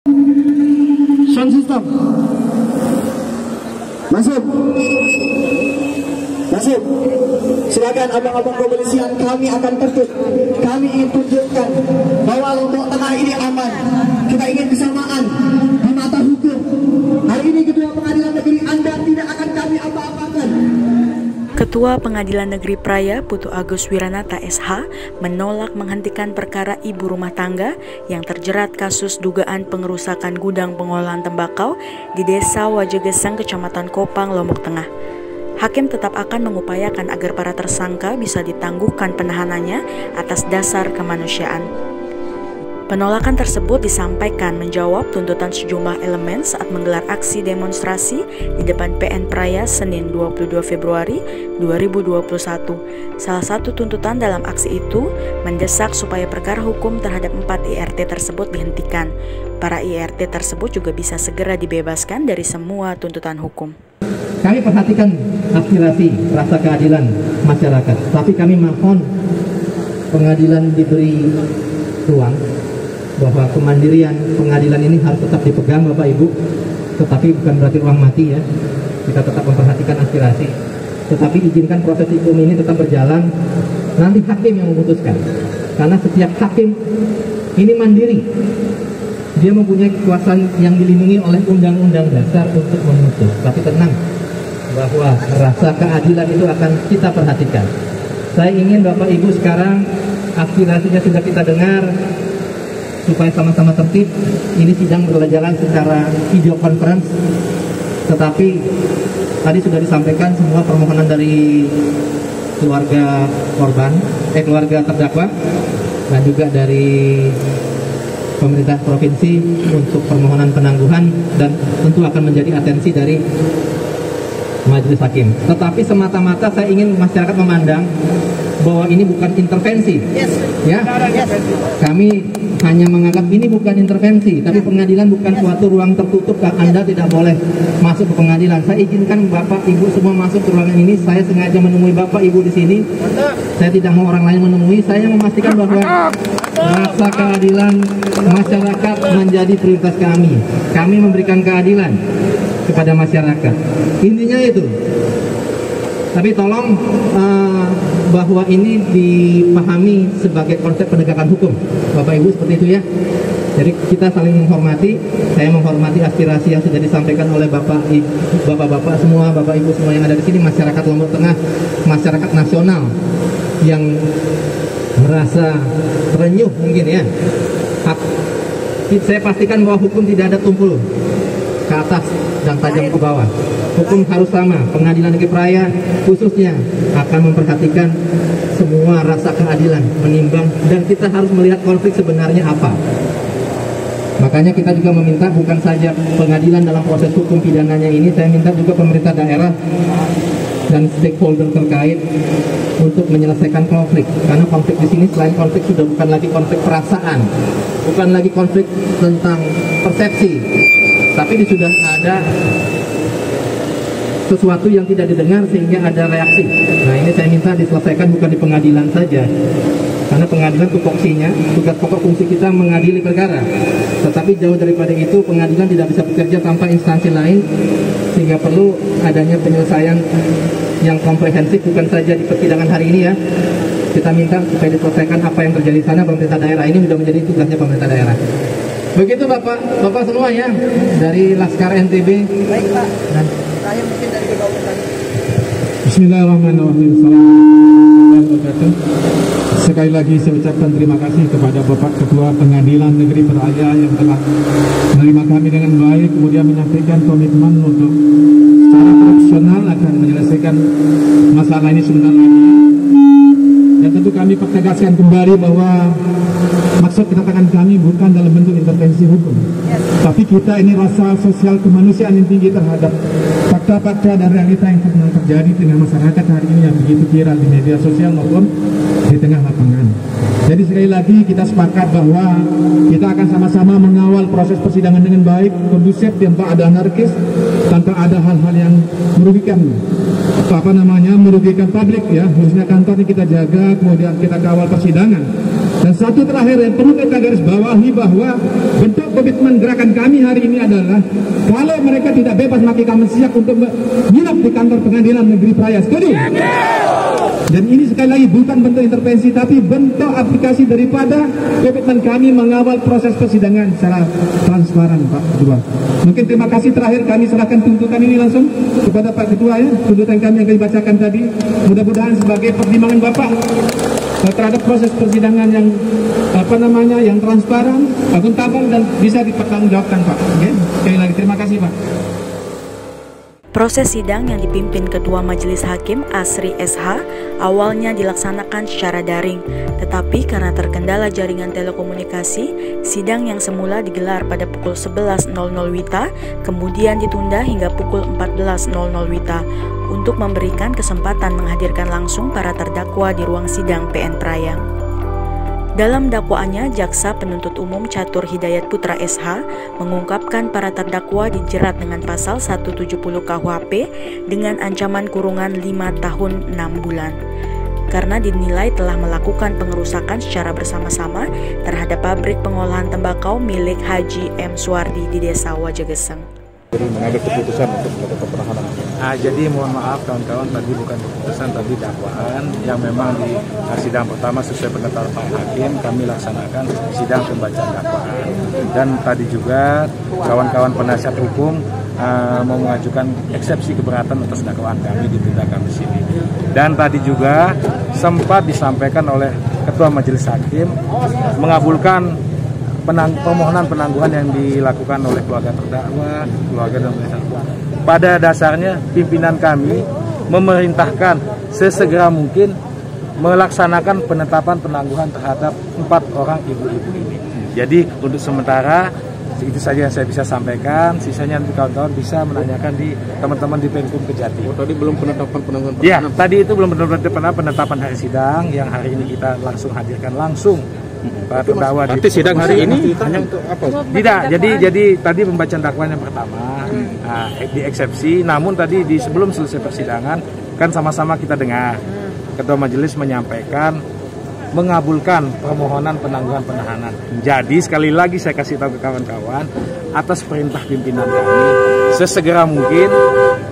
Sound system. Masuk. Masuk. Silakan abang-abang kepolisian, kami akan tertib. Kami ingin tunjukkan bahwa Lombok Tengah ini aman. Kita ingin kesamaan di mata hukum. Hari ini Ketua Pengadilan Negeri Anda tidak akan kami apa-apakan. Ketua Pengadilan Negeri Praia, Putu Agus Wiranata SH, menolak menghentikan perkara ibu rumah tangga yang terjerat kasus dugaan pengerusakan gudang pengolahan tembakau di Desa Wajegesang, Kecamatan Kopang, Lombok Tengah. Hakim tetap akan mengupayakan agar para tersangka bisa ditangguhkan penahanannya atas dasar kemanusiaan. Penolakan tersebut disampaikan menjawab tuntutan sejumlah elemen saat menggelar aksi demonstrasi di depan PN Praia Senin 22 Februari 2021. Salah satu tuntutan dalam aksi itu mendesak supaya perkara hukum terhadap 4 IRT tersebut dihentikan. Para IRT tersebut juga bisa segera dibebaskan dari semua tuntutan hukum. Kami perhatikan aspirasi rasa keadilan masyarakat, tapi kami mohon pengadilan diberi ruang bahwa kemandirian pengadilan ini harus tetap dipegang Bapak Ibu, tetapi bukan berarti ruang mati ya. Kita tetap memperhatikan aspirasi, tetapi izinkan proses hukum ini tetap berjalan. Nanti hakim yang memutuskan, karena setiap hakim ini mandiri. Dia mempunyai kekuasaan yang dilindungi oleh Undang-Undang Dasar untuk memutus. Tapi tenang, bahwa rasa keadilan itu akan kita perhatikan. Saya ingin Bapak Ibu sekarang aspirasinya sudah kita dengar, supaya sama-sama tertib. Ini sidang berjalan secara video conference, tetapi tadi sudah disampaikan semua permohonan dari keluarga korban, keluarga terdakwa, dan juga dari pemerintah provinsi untuk permohonan penangguhan, dan tentu akan menjadi atensi dari majelis hakim. Tetapi semata-mata saya ingin masyarakat memandang bahwa ini bukan intervensi. Ya, kami hanya menganggap ini bukan intervensi, tapi pengadilan bukan suatu ruang tertutup. Anda tidak boleh masuk ke pengadilan. Saya izinkan Bapak Ibu semua masuk ke ruangan ini. Saya sengaja menemui Bapak Ibu di sini. Saya tidak mau orang lain menemui. Saya memastikan bahwa rasa keadilan masyarakat menjadi prioritas kami. Kami memberikan keadilan kepada masyarakat. Intinya itu. Tapi tolong bahwa ini dipahami sebagai konsep penegakan hukum, Bapak Ibu, seperti itu ya. Jadi kita saling menghormati. Saya menghormati aspirasi yang sudah disampaikan oleh Bapak-bapak semua, Bapak Ibu semua yang ada di sini, masyarakat Lombok Tengah, masyarakat nasional yang merasa terenyuh mungkin ya. Saya pastikan bahwa hukum tidak ada tumpul ke atas dan tajam ke bawah. Hukum harus sama. Pengadilan Negeri Praia khususnya akan memperhatikan semua rasa keadilan, menimbang, dan kita harus melihat konflik sebenarnya apa. Makanya kita juga meminta bukan saja pengadilan dalam proses hukum pidananya ini, saya minta juga pemerintah daerah dan stakeholder terkait untuk menyelesaikan konflik. Karena konflik di sini selain konflik sudah bukan lagi konflik perasaan, bukan lagi konflik tentang persepsi, tapi sudah ada sesuatu yang tidak didengar sehingga ada reaksi. Nah, ini saya minta diselesaikan bukan di pengadilan saja, karena pengadilan tupoksinya, tugas pokok fungsi kita mengadili perkara. Tetapi jauh daripada itu, pengadilan tidak bisa bekerja tanpa instansi lain, sehingga perlu adanya penyelesaian yang komprehensif, bukan saja di persidangan hari ini ya. Kita minta supaya diselesaikan apa yang terjadi di sana. Pemerintah daerah ini sudah menjadi tugasnya pemerintah daerah. Begitu Bapak semua ya, dari Laskar NTB. Baik Pak. Dan saya mungkin dari Bismillahirrahmanirrahim. Assalamualaikum warahmatullahi wabarakatuh. Sekali lagi saya ucapkan terima kasih kepada Bapak Ketua Pengadilan Negeri Praia yang telah menerima kami dengan baik, kemudian menyampaikan komitmen untuk secara profesional akan menyelesaikan masalah ini sebentar lagi. Dan tentu kami pertegaskan kembali bahwa maksud kedatangan kami bukan dalam bentuk intervensi hukum, tapi kita ini rasa sosial kemanusiaan yang tinggi terhadap fakta-fakta dan realita yang pernah terjadi di tengah masyarakat hari ini yang begitu viral di media sosial maupun di tengah lapangan. Jadi sekali lagi kita sepakat bahwa kita akan sama-sama mengawal proses persidangan dengan baik, kondusif, tanpa ada anarkis, tanpa ada hal-hal yang merugikan merugikan publik ya, khususnya kantor ini kita jaga, kemudian kita kawal persidangan. Dan Dan satu terakhir yang perlu kita garis bawahi bahwa bentuk komitmen gerakan kami hari ini adalah kalau mereka tidak bebas maka kami siap untuk menginap di kantor pengadilan negeri Praia. Setuju? Dan ini sekali lagi bukan bentuk intervensi tapi bentuk aplikasi daripada komitmen kami mengawal proses persidangan secara transparan, Pak Ketua. Mungkin terima kasih terakhir kami serahkan tuntutan ini langsung kepada Pak Ketua ya. Tuntutan kami yang kami bacakan tadi mudah-mudahan sebagai pertimbangan Bapak terhadap proses persidangan yang yang transparan, akuntabel dan bisa dipertanggungjawabkan, Pak. Oke? Sekali lagi terima kasih, Pak. Proses sidang yang dipimpin Ketua Majelis Hakim Asri SH awalnya dilaksanakan secara daring, tetapi karena terkendala jaringan telekomunikasi, sidang yang semula digelar pada pukul 11.00 WITA kemudian ditunda hingga pukul 14.00 WITA untuk memberikan kesempatan menghadirkan langsung para terdakwa di ruang sidang PN Praia. Dalam dakwaannya, Jaksa Penuntut Umum Catur Hidayat Putra SH mengungkapkan para terdakwa dijerat dengan pasal 170 KUHP dengan ancaman kurungan 5 tahun 6 bulan. Karena dinilai telah melakukan pengerusakan secara bersama-sama terhadap pabrik pengolahan tembakau milik Haji M. Suwardi di Desa Wajageseng. Mengambil keputusan untuk melakukan penahanan. Jadi mohon maaf kawan-kawan, tadi bukan keputusan, tadi dakwaan yang memang di sidang pertama sesuai penetapan Pak Hakim kami laksanakan sidang pembacaan dakwaan. Dan tadi juga kawan-kawan penasihat hukum mau mengajukan eksepsi keberatan atas dakwaan kami di tindak kami sini. Dan tadi juga sempat disampaikan oleh Ketua Majelis Hakim mengabulkan permohonan penangguhan yang dilakukan oleh keluarga terdakwa, keluarga dan penasihat hukum. Pada dasarnya pimpinan kami memerintahkan sesegera mungkin melaksanakan penetapan penangguhan terhadap 4 orang ibu-ibu ini. Jadi untuk sementara itu saja yang saya bisa sampaikan. Sisanya nanti kawan-kawan bisa menanyakan di teman-teman di Penkum Kejati. Tadi belum penetapan penangguhan. Ya, tadi itu belum penetapan hari sidang yang hari ini kita langsung hadirkan langsung. Para terdakwa nanti sidang hari ini hanya untuk apa? Tidak, jadi tadi pembacaan dakwaan yang pertama di eksepsi, namun tadi sebelum selesai persidangan kan sama-sama kita dengar Ketua Majelis menyampaikan mengabulkan permohonan penangguhan penahanan. Jadi sekali lagi saya kasih tahu ke kawan-kawan atas perintah pimpinan kami sesegera mungkin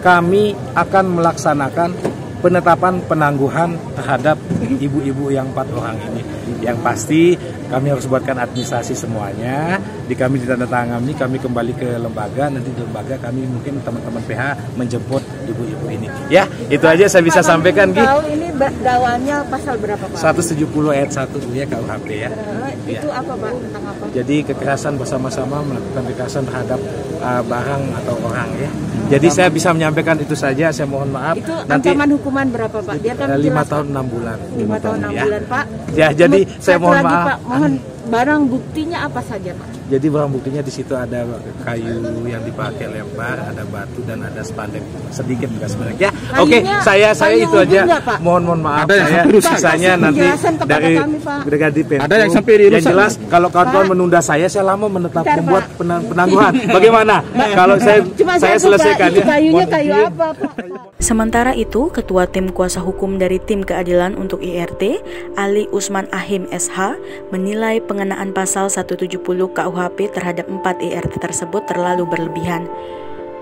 kami akan melaksanakan penetapan penangguhan terhadap ibu-ibu yang 4 orang ini. Yang pasti kami harus buatkan administrasi semuanya, kami ditandatangani, kami kembali ke lembaga, nanti di lembaga kami mungkin teman-teman PH menjemput ibu-ibu ini. Ya, itu aja saya bisa sampaikan. Ini dakwaannya pasal berapa, Pak? 170 ayat 1 ya KUHP ya. Itu apa, Pak? Tentang apa? Jadi kekerasan bersama-sama melakukan kekerasan terhadap barang atau orang ya. Jadi saya bisa menyampaikan itu saja, saya mohon maaf. Itu nanti ancaman hukuman berapa, Pak? Dia kan 5 tahun 6 bulan. 5 tahun 6 bulan, Pak. Ya, jadi saya mohon maaf. Pak, mohon barang buktinya apa saja, Pak? Jadi barang buktinya di situ ada kayu yang dipakai lempar, ada batu dan ada spanduk sedikit bekas banyak. Ya, oke, saya itu aja. Enggak, mohon maaf. Ada yang saya sisanya nanti dari Penkum. Ada yang sampai dirusak. Yang jelas kalau kawan-kawan menunda saya lama membuat penangguhan. Bagaimana? Kalau saya selesaikan ya. Kayunya kayu apa, Pak? Sementara itu, Ketua Tim Kuasa Hukum dari Tim Keadilan untuk IRT, Ali Usman Ahim SH, menilai pengenaan pasal 170 KUHP terhadap 4 IRT tersebut terlalu berlebihan.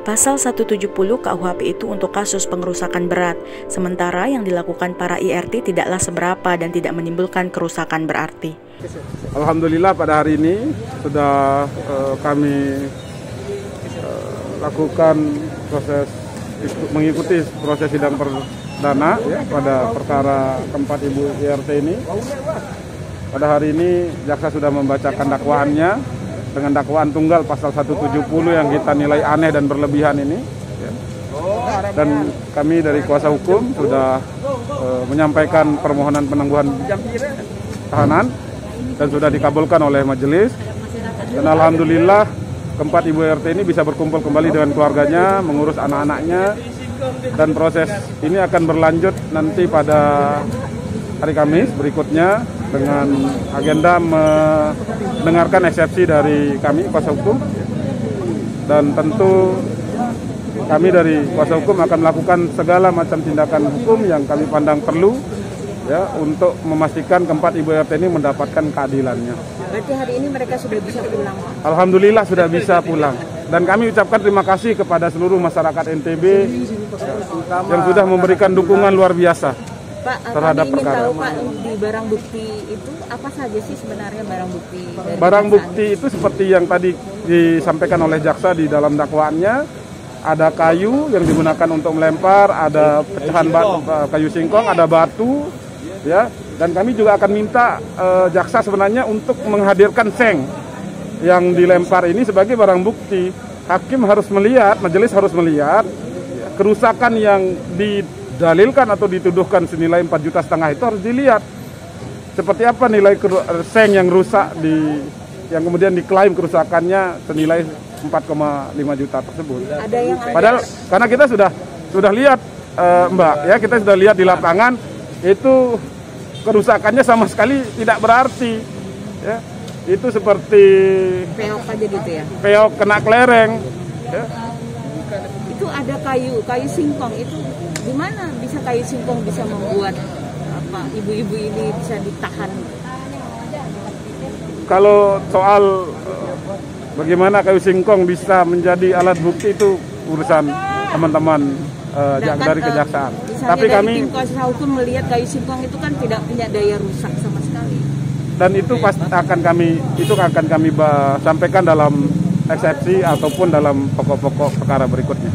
Pasal 170 KUHP itu untuk kasus pengerusakan berat, sementara yang dilakukan para IRT tidaklah seberapa dan tidak menimbulkan kerusakan berarti. Alhamdulillah pada hari ini sudah kami lakukan mengikuti proses sidang perdana ya, pada perkara keempat Ibu IRT ini. Pada hari ini jaksa sudah membacakan dakwaannya dengan dakwaan tunggal pasal 170 yang kita nilai aneh dan berlebihan ini. Ya. Dan kami dari kuasa hukum sudah menyampaikan permohonan penangguhan tahanan dan sudah dikabulkan oleh majelis. Dan alhamdulillah keempat Ibu RT ini bisa berkumpul kembali dengan keluarganya, mengurus anak-anaknya, dan proses ini akan berlanjut nanti pada hari Kamis berikutnya dengan agenda mendengarkan eksepsi dari kami kuasa hukum, dan tentu kami dari kuasa hukum akan melakukan segala macam tindakan hukum yang kami pandang perlu ya untuk memastikan keempat ibu RT ini mendapatkan keadilannya. Berarti hari ini mereka sudah bisa pulang, Pak? Alhamdulillah sudah bisa pulang. Dan kami ucapkan terima kasih kepada seluruh masyarakat NTB yang sudah memberikan dukungan luar biasa. Pak, terhadap kami ingin perkara. tahu Pak, di barang bukti itu apa saja sih sebenarnya barang bukti? Dari Barang kejaksaan? bukti itu seperti yang tadi disampaikan oleh jaksa di dalam dakwaannya, ada kayu yang digunakan untuk melempar, ada pecahan kayu singkong, ada batu, ya. Dan kami juga akan minta jaksa sebenarnya untuk menghadirkan seng yang dilempar ini sebagai barang bukti. Hakim harus melihat, majelis harus melihat kerusakan yang didalilkan atau dituduhkan senilai 4,5 juta itu harus dilihat. Seperti apa nilai seng yang rusak yang kemudian diklaim kerusakannya senilai 4,5 juta tersebut. Ada yang Padahal karena kita sudah lihat Mbak, ya kita sudah lihat di lapangan itu kerusakannya sama sekali tidak berarti, ya. Itu seperti peok aja gitu ya? peok kena kelereng, ya. Itu ada kayu singkong itu gimana bisa kayu singkong bisa membuat apa ibu-ibu ini bisa ditahan? Kalau soal bagaimana kayu singkong bisa menjadi alat bukti itu urusan teman-teman dari kejaksaan. Tapi dari kami tim kuasa hukum melihat kayu singkong itu kan tidak punya daya rusak sama sekali. dan itu pasti akan kami sampaikan dalam eksepsi ataupun dalam pokok-pokok perkara berikutnya.